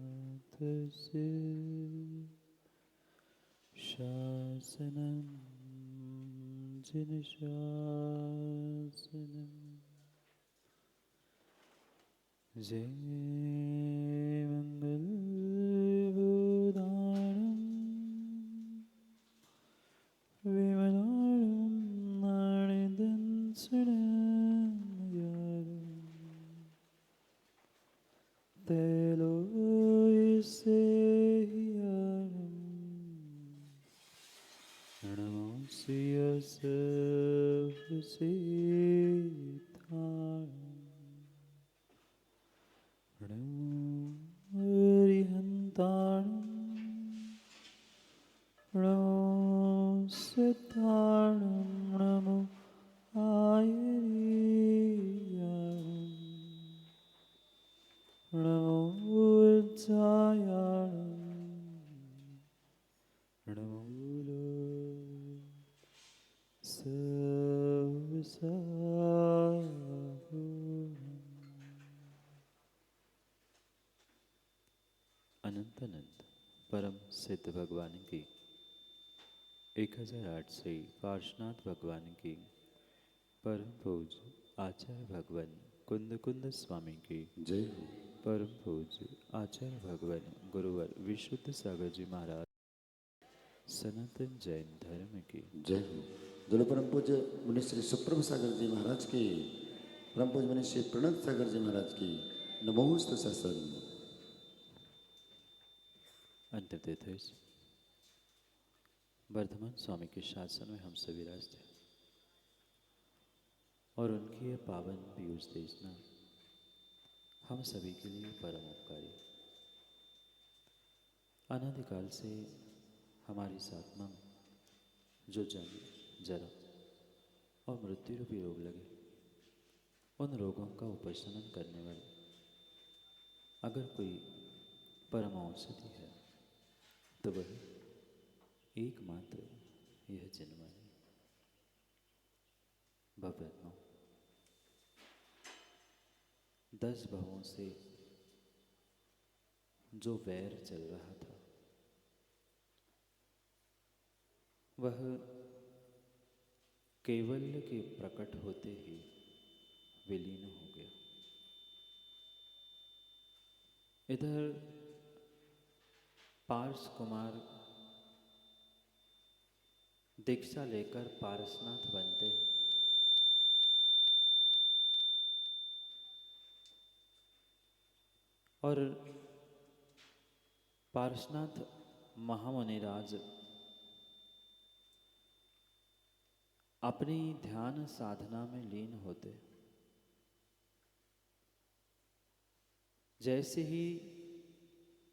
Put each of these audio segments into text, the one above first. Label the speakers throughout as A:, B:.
A: जियात्रैलोक्यनाथस्य शासनं जिनशासनं जय मंगलभूदानं विमलानं नाणिदंसनं त्रैलोक्यसेह्यं नमोऽस्तु सर्वसिद्धारं नमो अरिहन्ताणं नमो सिद्धाणं नमो आयर्याणं नमो उज्जायाणं नमो अनंत अनंत परम सिद्ध भगवान की 1008 से पार्श्वनाथ भगवान की परम पूज्य आचार्य भगवान कुंद कुंद स्वामी की
B: जय
A: परम पूज्य आचार्य भगवान गुरुवर विशुद्ध सागर जी महाराज सनातन जैन धर्म की
B: जय हो। दोनों परम पूज्य मुनि श्री सुप्रभ सागर जी महाराज की, परम पूज्य मुनि श्री प्रणत सागर जी महाराज की नमोस्तु सत्संग।
A: अंतर्देश वर्धमान स्वामी के शासन में हम सभी रास्ते और उनकी यह पावन पीयूष देशना हम सभी के लिए परम उपकारी। अनादिकाल से हमारी इस आत्मा में जो जन्म जरा और मृत्यु रूपी रोग लगे, उन रोगों का उपशमन करने वाले अगर कोई परम औषधि है तो वह एकमात्र यह जन्म है। भवरत्नों 10 भवों से जो वैर चल रहा था वह कैवल्य के प्रकट होते ही विलीन हो गया। इधर पार्स कुमार दीक्षा लेकर पारसनाथ बनते हैं और पारसनाथ महामुनिराज अपनी ध्यान साधना में लीन होते। जैसे ही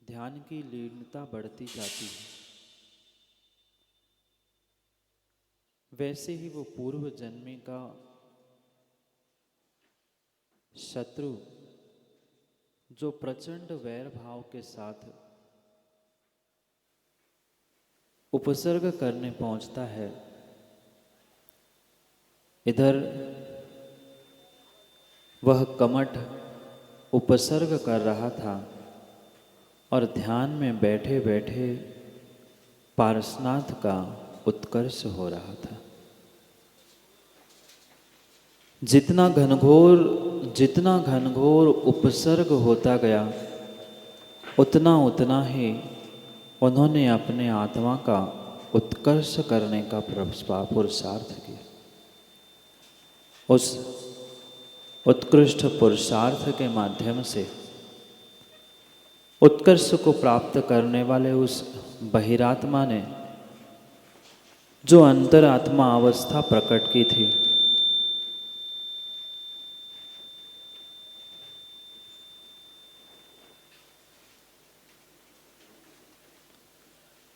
A: ध्यान की लीनता बढ़ती जाती है वैसे ही वो पूर्व जन्मी का शत्रु जो प्रचंड वैर भाव के साथ उपसर्ग करने पहुंचता है, इधर वह कमठ उपसर्ग कर रहा था और ध्यान में बैठे बैठे पारसनाथ का उत्कर्ष हो रहा था। जितना घनघोर उपसर्ग होता गया उतना उतना ही उन्होंने अपने आत्मा का उत्कर्ष करने का पुरुषार्थ किया। उस उत्कृष्ट पुरुषार्थ के माध्यम से उत्कर्ष को प्राप्त करने वाले उस बहिरात्मा ने जो अंतरात्मा अवस्था प्रकट की थी,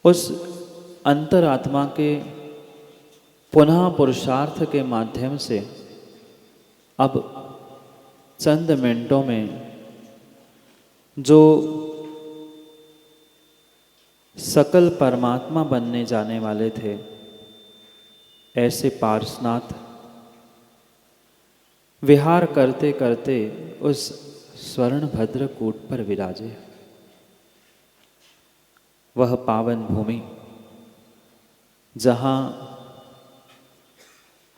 A: उस अंतरात्मा के पुनः पुरुषार्थ के माध्यम से अब चंद मिनटों में जो सकल परमात्मा बनने जाने वाले थे, ऐसे पार्श्वनाथ विहार करते करते उस स्वर्ण भद्र कूट पर विराजे। वह पावन भूमि जहाँ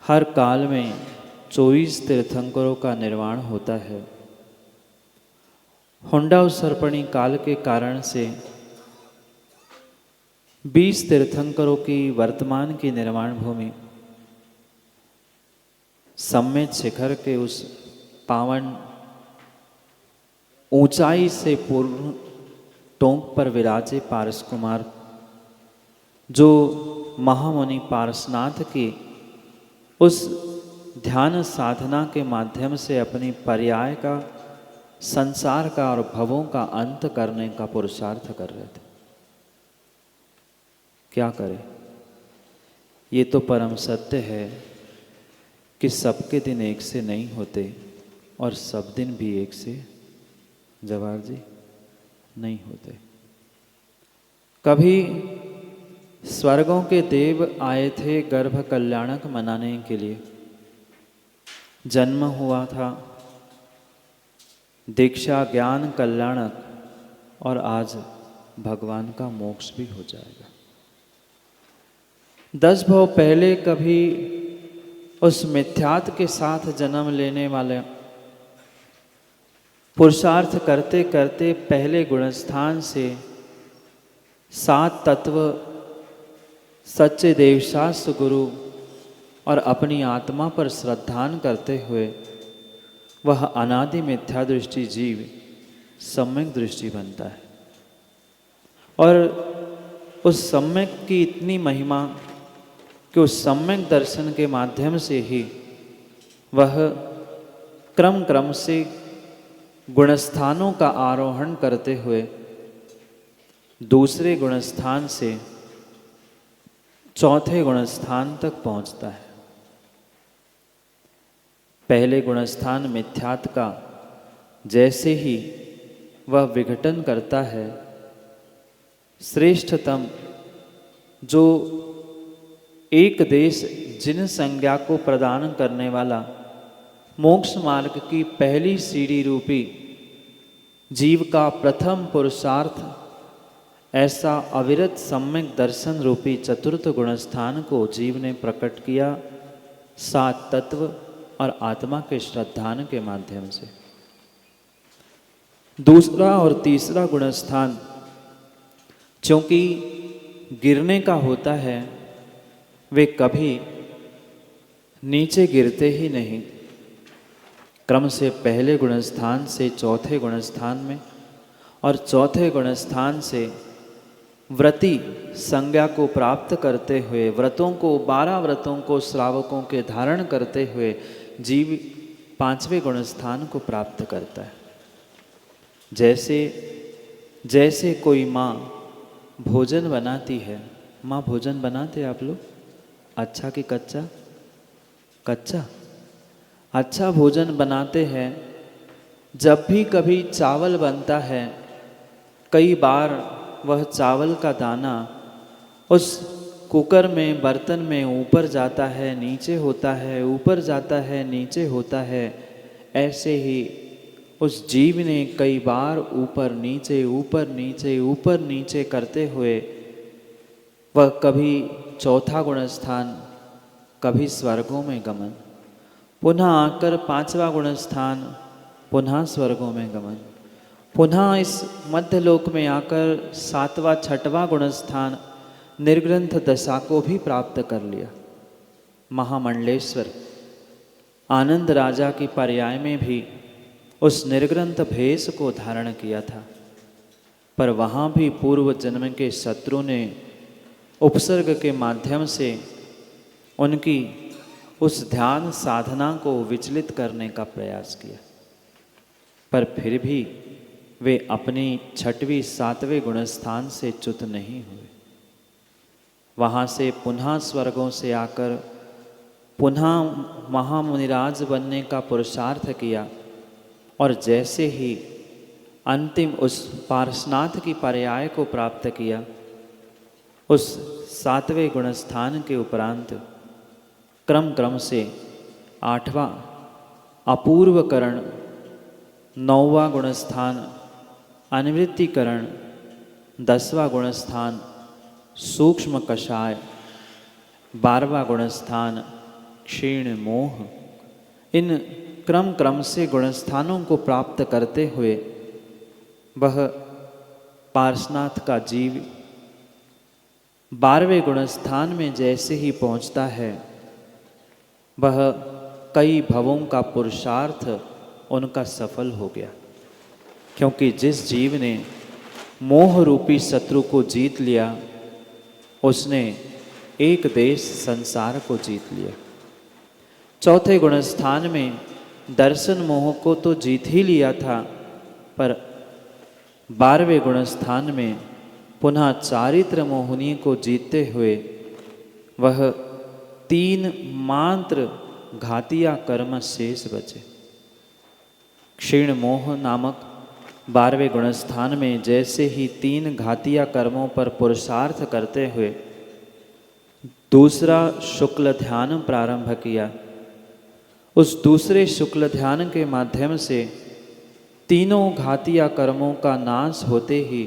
A: हर काल में 24 तीर्थंकरों का निर्माण होता है, हुंडा सर्पणी काल के कारण से 20 तीर्थंकरों की वर्तमान की निर्माण भूमि सम्मेत शिखर के उस पावन ऊंचाई से पूर्ण टोंक पर विराजे पारस कुमार, जो महामुनि पारसनाथ की उस ध्यान साधना के माध्यम से अपनी पर्याय का, संसार का और भवों का अंत करने का पुरुषार्थ कर रहे थे। क्या करें? ये तो परम सत्य है कि सबके दिन एक से नहीं होते और सब दिन भी एक से, जवाहर जी, नहीं होते। कभी स्वर्गों के देव आए थे गर्भ कल्याणक मनाने के लिए, जन्म हुआ था, दीक्षा ज्ञान कल्याणक, और आज भगवान का मोक्ष भी हो जाएगा। 10 भव पहले कभी उस मिथ्यात्व के साथ जन्म लेने वाले पुरुषार्थ करते करते पहले गुणस्थान से 7 तत्व, सच्चे देवशास्त्र गुरु और अपनी आत्मा पर श्रद्धान करते हुए वह अनादि मिथ्या दृष्टि जीव सम्यक दृष्टि बनता है। और उस सम्यक की इतनी महिमा कि उस सम्यक दर्शन के माध्यम से ही वह क्रम क्रम से गुणस्थानों का आरोहण करते हुए दूसरे गुणस्थान से चौथे गुणस्थान तक पहुंचता है। पहले गुणस्थान मिथ्यात्व का जैसे ही वह विघटन करता है, श्रेष्ठतम जो एक देश जिन संज्ञा को प्रदान करने वाला मोक्ष मार्ग की पहली सीढ़ी रूपी जीव का प्रथम पुरुषार्थ, ऐसा अविरत सम्यक दर्शन रूपी चतुर्थ गुणस्थान को जीव ने प्रकट किया 7 तत्व और आत्मा के श्रद्धान के माध्यम से। दूसरा और तीसरा गुणस्थान चूंकि गिरने का होता है, वे कभी नीचे गिरते ही नहीं। क्रम से पहले गुणस्थान से चौथे गुणस्थान में और चौथे गुणस्थान से व्रती संज्ञा को प्राप्त करते हुए, व्रतों को 12 व्रतों को श्रावकों के धारण करते हुए जीव 5वें गुणस्थान को प्राप्त करता है। जैसे जैसे कोई माँ भोजन बनाती है, माँ भोजन बनाते आप लोग अच्छा कि कच्चा? कच्चा। अच्छा भोजन बनाते हैं। जब भी कभी चावल बनता है, कई बार वह चावल का दाना उस कुकर में, बर्तन में ऊपर जाता है, नीचे होता है, ऊपर जाता है, नीचे होता है। ऐसे ही उस जीव ने कई बार ऊपर नीचे, ऊपर नीचे, ऊपर नीचे करते हुए वह कभी चौथा गुणस्थान, कभी स्वर्गों में गमन, पुनः आकर 5वां गुणस्थान, पुनः स्वर्गों में गमन, पुनः इस मध्यलोक में आकर 7वां 6वां गुणस्थान निर्ग्रंथ दशा को भी प्राप्त कर लिया। महामंडलेश्वर आनंद राजा की पर्याय में भी उस निर्ग्रंथ भेष को धारण किया था, पर वहाँ भी पूर्व जन्म के शत्रु ने उपसर्ग के माध्यम से उनकी उस ध्यान साधना को विचलित करने का प्रयास किया, पर फिर भी वे अपनी 6वें 7वें गुणस्थान से च्युत नहीं हुए। वहाँ से पुनः स्वर्गों से आकर पुनः महामुनिराज बनने का पुरुषार्थ किया, और जैसे ही अंतिम उस पार्श्वनाथ की पर्याय को प्राप्त किया, उस 7वें गुणस्थान के उपरांत क्रम क्रम से 8वां अपूर्वकरण, 9वां गुणस्थान अनिवृत्तिकरण, 10वां गुणस्थान सूक्ष्म कषाय, 12वां गुणस्थान क्षीण मोह। इन क्रम क्रम से गुणस्थानों को प्राप्त करते हुए वह पार्श्वनाथ का जीव 12वें गुणस्थान में जैसे ही पहुंचता है, वह कई भवों का पुरुषार्थ उनका सफल हो गया। क्योंकि जिस जीव ने मोह रूपी शत्रु को जीत लिया, उसने एक देश संसार को जीत लिया। चौथे गुणस्थान में दर्शन मोह को तो जीत ही लिया था, पर 12वें गुणस्थान में पुनः चारित्र मोहिनी को जीतते हुए वह 3 मात्र घातिया कर्म शेष बचे। क्षीण मोह नामक 12वें गुणस्थान में जैसे ही 3 घातिया कर्मों पर पुरुषार्थ करते हुए दूसरा शुक्ल ध्यान प्रारंभ किया, उस दूसरे शुक्ल ध्यान के माध्यम से तीनों घातिया कर्मों का नाश होते ही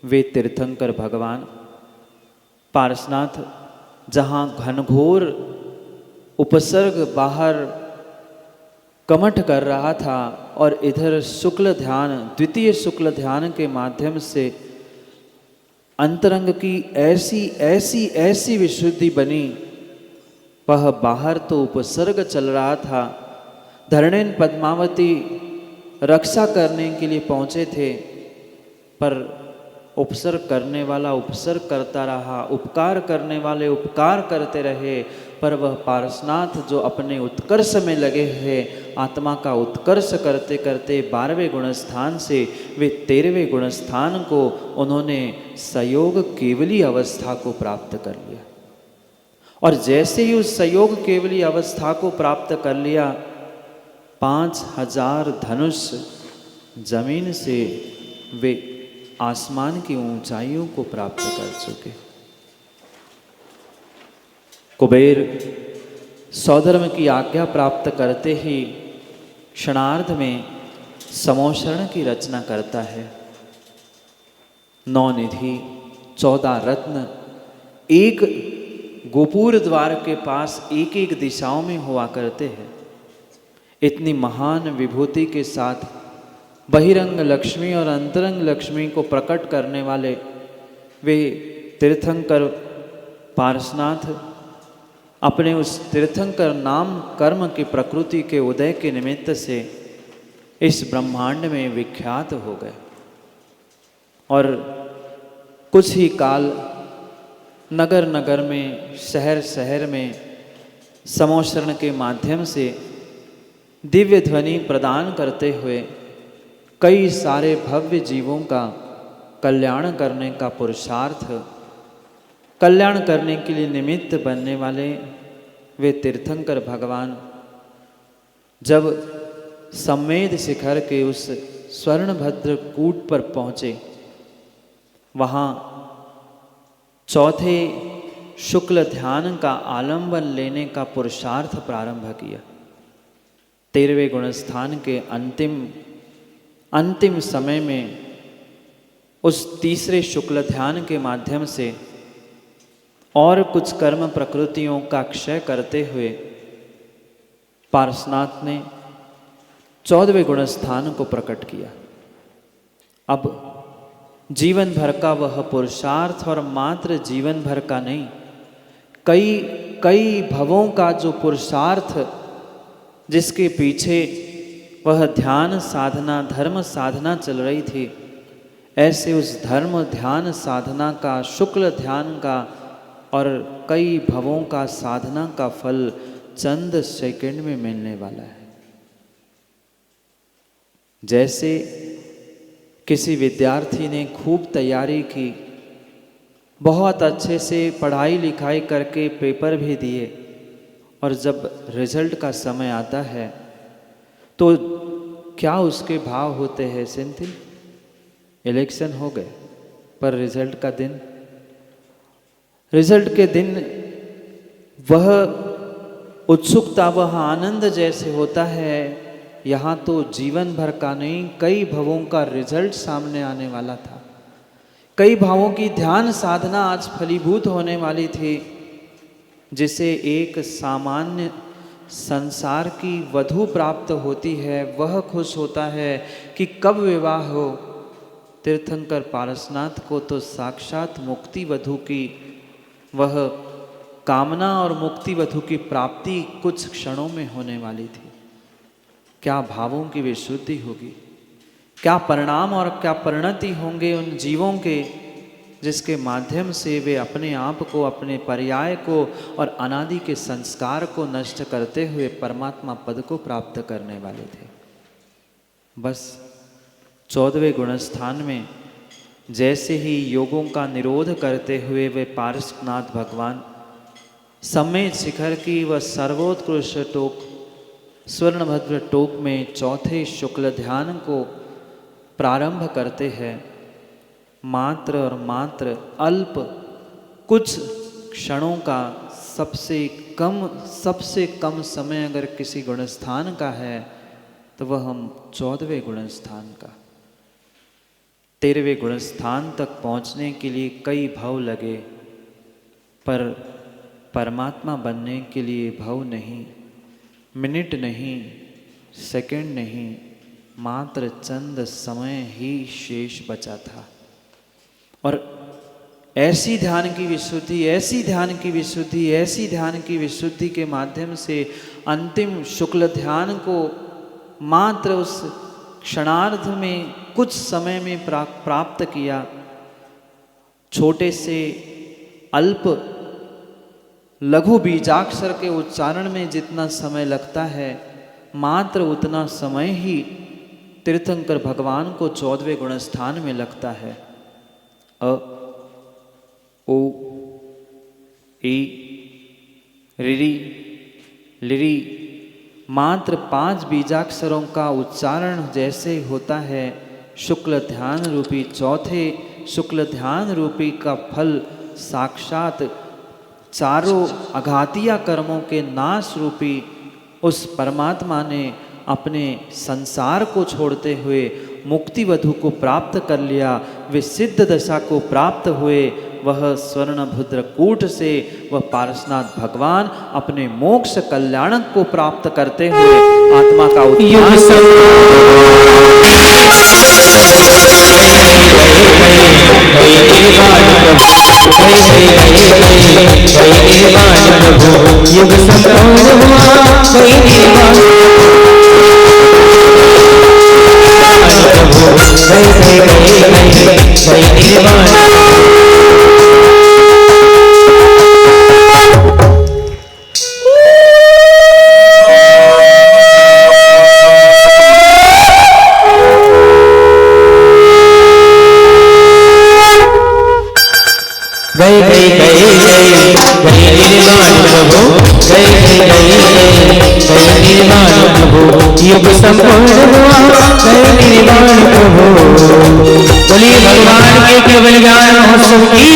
A: वे तीर्थंकर भगवान पार्श्वनाथ, जहाँ घनघोर उपसर्ग बाहर कमठ कर रहा था और इधर शुक्ल ध्यान, द्वितीय शुक्ल ध्यान के माध्यम से अंतरंग की ऐसी ऐसी ऐसी विशुद्धि बनी, वह बाहर तो उपसर्ग चल रहा था। धरणेन पद्मावती रक्षा करने के लिए पहुंचे थे, पर उपसर्ग करने वाला उपसर्ग करता रहा, उपकार करने वाले उपकार करते रहे, पर वह पार्श्वनाथ जो अपने उत्कर्ष में लगे हैं, आत्मा का उत्कर्ष करते करते 12वें गुणस्थान से वे 13वें गुणस्थान को उन्होंने संयोग केवली अवस्था को प्राप्त कर लिया। और जैसे ही उस संयोग केवली अवस्था को प्राप्त कर लिया, 5000 धनुष जमीन से वे आसमान की ऊंचाइयों को प्राप्त कर चुके। कुबेर सौधर्म की आज्ञा प्राप्त करते ही क्षणार्ध में समोशरण की रचना करता है। 9 निधि, 14 रत्न एक गोपुर द्वार के पास एक एक दिशाओं में हुआ करते हैं। इतनी महान विभूति के साथ बहिरंग लक्ष्मी और अंतरंग लक्ष्मी को प्रकट करने वाले वे तीर्थंकर पार्श्वनाथ अपने उस तीर्थंकर नाम कर्म की प्रकृति के उदय के निमित्त से इस ब्रह्मांड में विख्यात हो गए। और कुछ ही काल नगर नगर में, शहर शहर में समोशरण के माध्यम से दिव्य ध्वनि प्रदान करते हुए कई सारे भव्य जीवों का कल्याण करने का पुरुषार्थ, कल्याण करने के लिए निमित्त बनने वाले वे तीर्थंकर भगवान जब सम्मेद शिखर के उस स्वर्णभद्र कूट पर पहुँचे, वहाँ चौथे शुक्ल ध्यान का आलंबन लेने का पुरुषार्थ प्रारंभ किया। 13वें गुणस्थान के अंतिम समय में उस तीसरे शुक्ल ध्यान के माध्यम से और कुछ कर्म प्रकृतियों का क्षय करते हुए पार्श्वनाथ ने 14वें गुणस्थान को प्रकट किया। अब जीवन भर का वह पुरुषार्थ, और मात्र जीवन भर का नहीं, कई भवों का जो पुरुषार्थ जिसके पीछे वह ध्यान साधना, धर्म साधना चल रही थी, ऐसे उस धर्म ध्यान साधना का, शुक्ल ध्यान का और कई भवों का साधना का फल चंद सेकंड में मिलने वाला है। जैसे किसी विद्यार्थी ने खूब तैयारी की, बहुत अच्छे से पढ़ाई लिखाई करके पेपर भी दिए, और जब रिजल्ट का समय आता है तो क्या उसके भाव होते हैं सिंथिल? इलेक्शन हो गए, पर रिजल्ट के दिन वह उत्सुकता वह आनंद जैसे होता है, यहाँ तो जीवन भर का नहीं, कई भवों का रिजल्ट सामने आने वाला था। कई भावों की ध्यान साधना आज फलीभूत होने वाली थी, जिसे एक सामान्य संसार की वधू प्राप्त होती है वह खुश होता है कि कब विवाह हो। तीर्थंकर पारसनाथ को तो साक्षात मुक्ति वधू की वह कामना और मुक्ति वधू की प्राप्ति कुछ क्षणों में होने वाली थी। क्या भावों की विशुद्धि होगी, क्या परिणाम और क्या परिणति होंगे उन जीवों के, जिसके माध्यम से वे अपने आप को, अपने पर्याय को और अनादि के संस्कार को नष्ट करते हुए परमात्मा पद को प्राप्त करने वाले थे। बस 14वें गुणस्थान में जैसे ही योगों का निरोध करते हुए वे पारसनाथ भगवान समय शिखर की वह सर्वोत्कृष्ट टोक स्वर्णभद्र टोक में चौथे शुक्ल ध्यान को प्रारंभ करते हैं, मात्र और मात्र अल्प कुछ क्षणों का सबसे कम समय अगर किसी गुणस्थान का है तो वह हम 14वें गुणस्थान का। 13वें गुणस्थान तक पहुंचने के लिए कई भव लगे, पर परमात्मा बनने के लिए भव नहीं, मिनट नहीं, सेकंड नहीं, मात्र चंद समय ही शेष बचा था। और ऐसी ध्यान की विशुद्धि, ऐसी ध्यान की विशुद्धि, ऐसी ध्यान की विशुद्धि के माध्यम से अंतिम शुक्ल ध्यान को मात्र उस क्षणार्ध में कुछ समय में प्राप्त किया। छोटे से अल्प लघु बीजाक्षर के उच्चारण में जितना समय लगता है, मात्र उतना समय ही तीर्थंकर भगवान को 14वें गुणस्थान में लगता है। अ, ओ, ई, रिरी, लिरी, मात्र 5 बीजाक्षरों का उच्चारण जैसे होता है, शुक्ल ध्यान रूपी चौथे शुक्ल ध्यान रूपी का फल साक्षात चारों अघातिया कर्मों के नाश रूपी उस परमात्मा ने अपने संसार को छोड़ते हुए मुक्ति वधु को प्राप्त कर लिया। वे सिद्ध दशा को प्राप्त हुए। वह स्वर्णभद्र कूट से वह पारसनाथ भगवान अपने मोक्ष कल्याणक को प्राप्त करते हुए आत्मा का
C: युग संपूर्ण हुआ जय निर्वाण प्रभु। बोलिए भगवान के केवल ज्ञान महोत्सव की।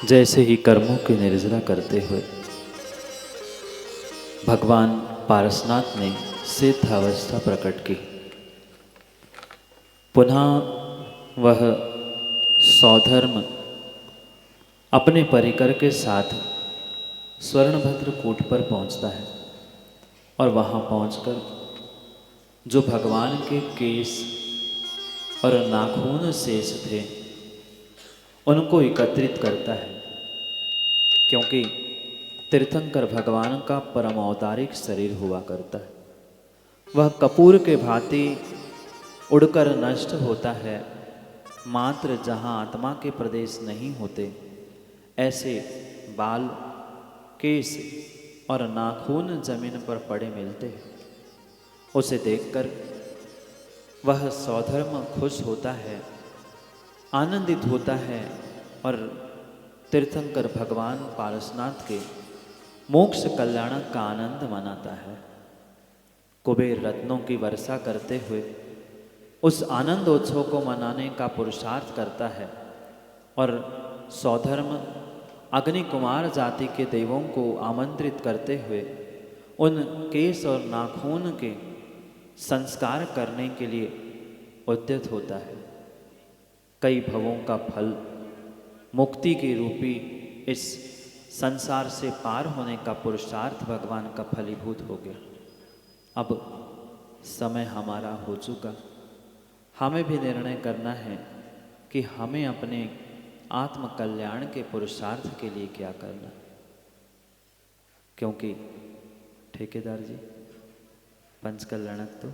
A: जैसे ही कर्मों की निर्जरा करते हुए भगवान पारसनाथ ने सिद्ध अवस्था प्रकट की, पुनः वह सौधर्म अपने परिकर के साथ स्वर्णभद्र कूट पर पहुंचता है और वहां पहुंचकर जो भगवान के केस और नाखून शेष थे उनको एकत्रित करता है, क्योंकि तीर्थंकर भगवान का परम औदारिक शरीर हुआ करता है। वह कपूर के भांति उड़कर नष्ट होता है, मात्र जहाँ आत्मा के प्रदेश नहीं होते ऐसे बाल, केस और नाखून जमीन पर पड़े मिलते हैं। उसे देखकर वह सौधर्म खुश होता है, आनंदित होता है और तीर्थंकर भगवान पारसनाथ के मोक्ष कल्याण का आनंद मनाता है। कुबेर रत्नों की वर्षा करते हुए उस आनंद उत्सव को मनाने का पुरुषार्थ करता है और सौधर्म अग्नि कुमार जाति के देवों को आमंत्रित करते हुए उन केस और नाखून के संस्कार करने के लिए उद्यत होता है। कई भवों का फल मुक्ति के रूपी इस संसार से पार होने का पुरुषार्थ भगवान का फलीभूत हो गया। अब समय हमारा हो चुका, हमें भी निर्णय करना है कि हमें अपने आत्म कल्याण के पुरुषार्थ के लिए क्या करना। क्योंकि ठेकेदार जी, पंच कल्याणक तो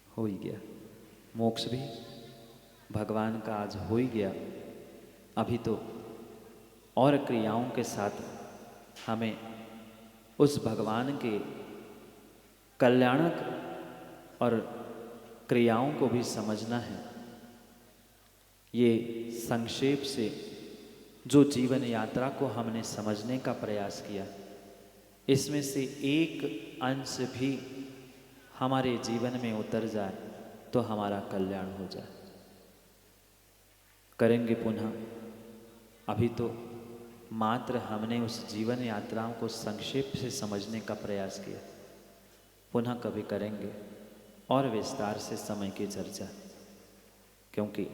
A: हो ही गया, मोक्ष भी भगवान का आज हो ही गया। अभी तो और क्रियाओं के साथ हमें उस भगवान के कल्याणक और क्रियाओं को भी समझना है। ये संक्षेप से जो जीवन यात्रा को हमने समझने का प्रयास किया, इसमें से एक अंश भी हमारे जीवन में उतर जाए तो हमारा कल्याण हो जाए। करेंगे पुनः। अभी तो मात्र हमने उस जीवन यात्राओं को संक्षेप से समझने का प्रयास किया। पुनः कभी करेंगे और विस्तार से समय की चर्चा, क्योंकि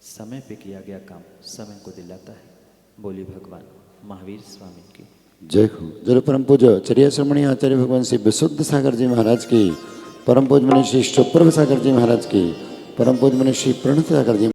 A: समय पे किया गया काम समय को दिलाता है। बोली भगवान महावीर स्वामी की
B: जय हो। जय परम पूज्य चर्या श्रमणी आचार्य भगवान श्री विशुद्ध सागर जी महाराज की, परम पूज्य मुनि श्री सुप्रभ सागर जी महाराज की, परम पूज्य मुनि श्री प्रणत सागर जी